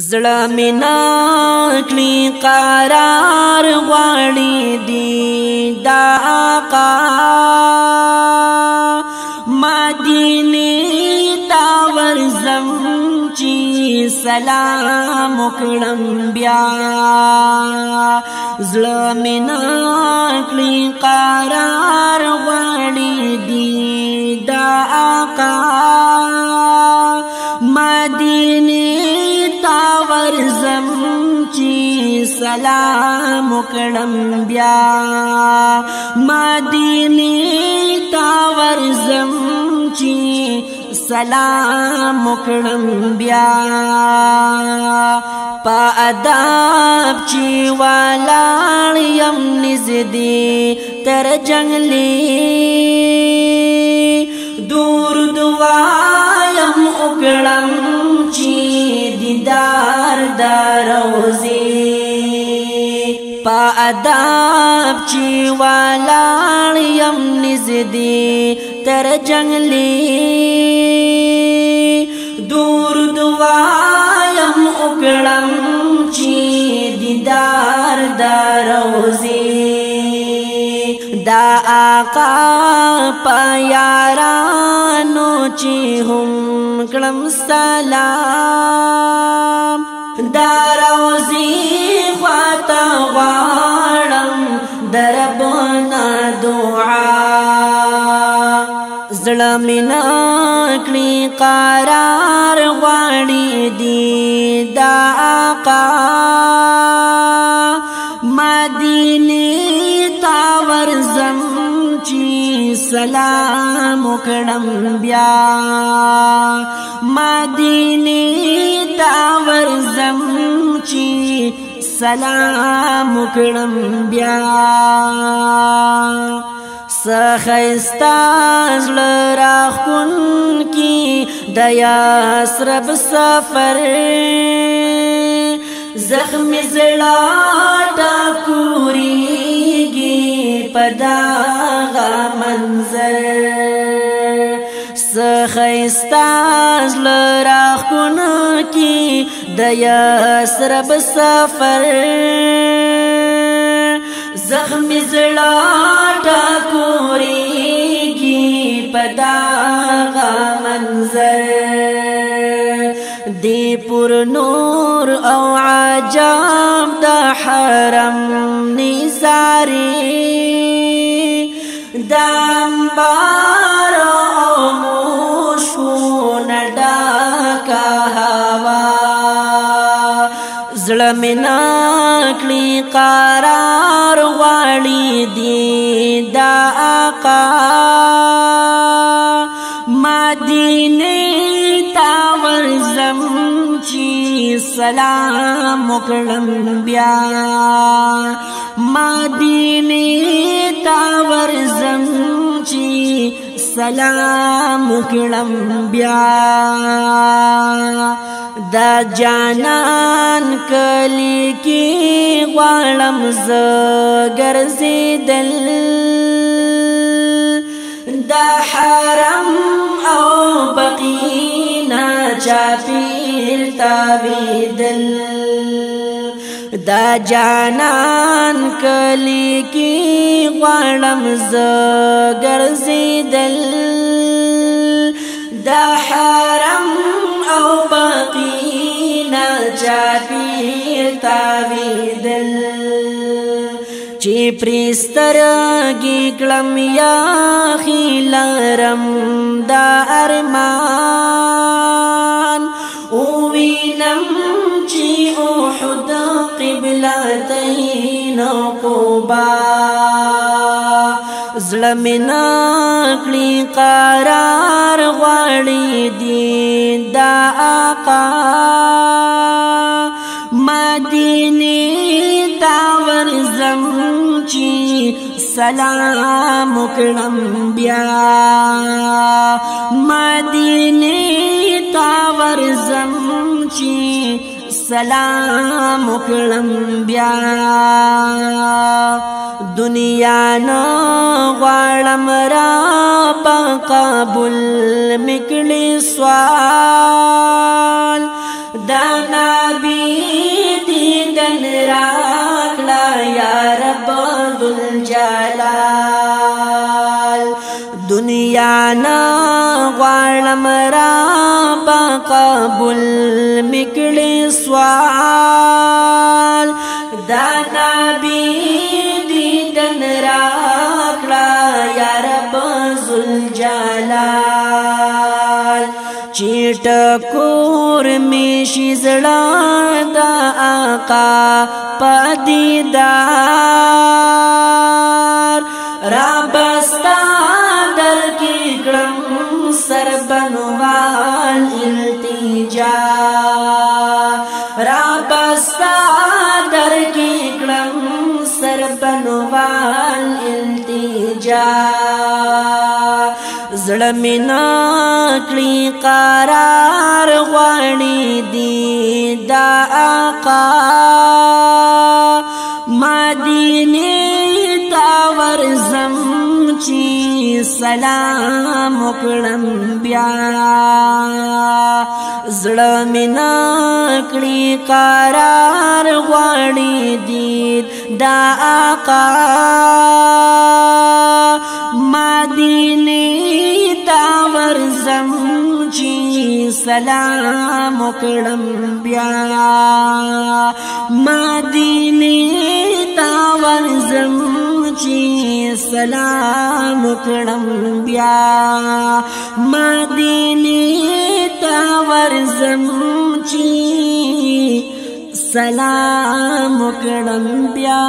زړه مې ناکلی قرار غواړي دی دا آقا مدینه تا ورځم چې سلام وکړم بیا زړه مې ناکلی قرار غواړي دی دا آقا مدینه ورزم چی سلام وکړم بیا مدینه تا ورزم چی سلام وکړم بیا پا ادب چی ولاړ یم نزدې تر جنگلی دور دوایم وکړم چی دیدار دروزی پا ادب چی ولاړ یم نزدې تر جنگلی دور دوایم وکړم چی دیدار دروزی دا آقا پا یارانو چی هم کړم سلام دا روزی خواته غواړم در ربنا دعا زړه مې ناکلی قرار غواړي دی دا آقا مدینه تا ورځم چې سلام وکړم بیا مدینه تا ورځم چې سلام وکړم بیا سخیستا زړه راخون کی د یثرب سفر زخم زړه ټکوریږي په دغه منظر سخیستا زړه راخون کی د یثرب سفر زخم زړه ټکوریږي په دغه منظر دی پر نور او عجب د حرم نزاری د انبار او مشکونه ډکه هوا زړه مې ناکلی قرار غواړي دی دا آقا مدینه تا ورځم چې سلام وکړم بیا مدینه تا ورځم چې سلام وکړم بیا دا جانان کلی کی غواړم زه ګرځېدل دا حرم او بقینا چاپیر تاویدل دا جانان کلی کی غواړم زه ګرځېدل دا حرم او بقینا چاپیر تاویدل چی پریسترگی کلم یا خیلارم دا ارمان اوینم چی احد قبلتین قبا زړه مې ناکلی قرار غواړي دی دا آقا مدینه تا ورځم چې سلام وکړم بیا مدینه تا ورځم چې سلام وکړم بیا دنیا نه غواړم را په قبول میکړي سوال دا نبی دیدن راکلا یا رب ذوالجلال دنیا نا غوالم رابا قبول مکڑی سوال دا نبی دیدن راکلا یا رب ذوالجلال چیٹ کور میشی زڑا دا آقا پدیدار رابستا در کی کرم سربنوال التجا رابستا در کی کرم سربنوال التجا زړمینا کړي قرار غوړي دی دا آقا مدینه تا ورزم چی سلام وکړم بیا زړمینا کړي قرار غوړي دی دا آقا مدینه ورزم چی سلام وکړم بیا مدینه تا ورزم چی سلام وکړم بیا مدینه تا ورزم چی سلام وکړم بیا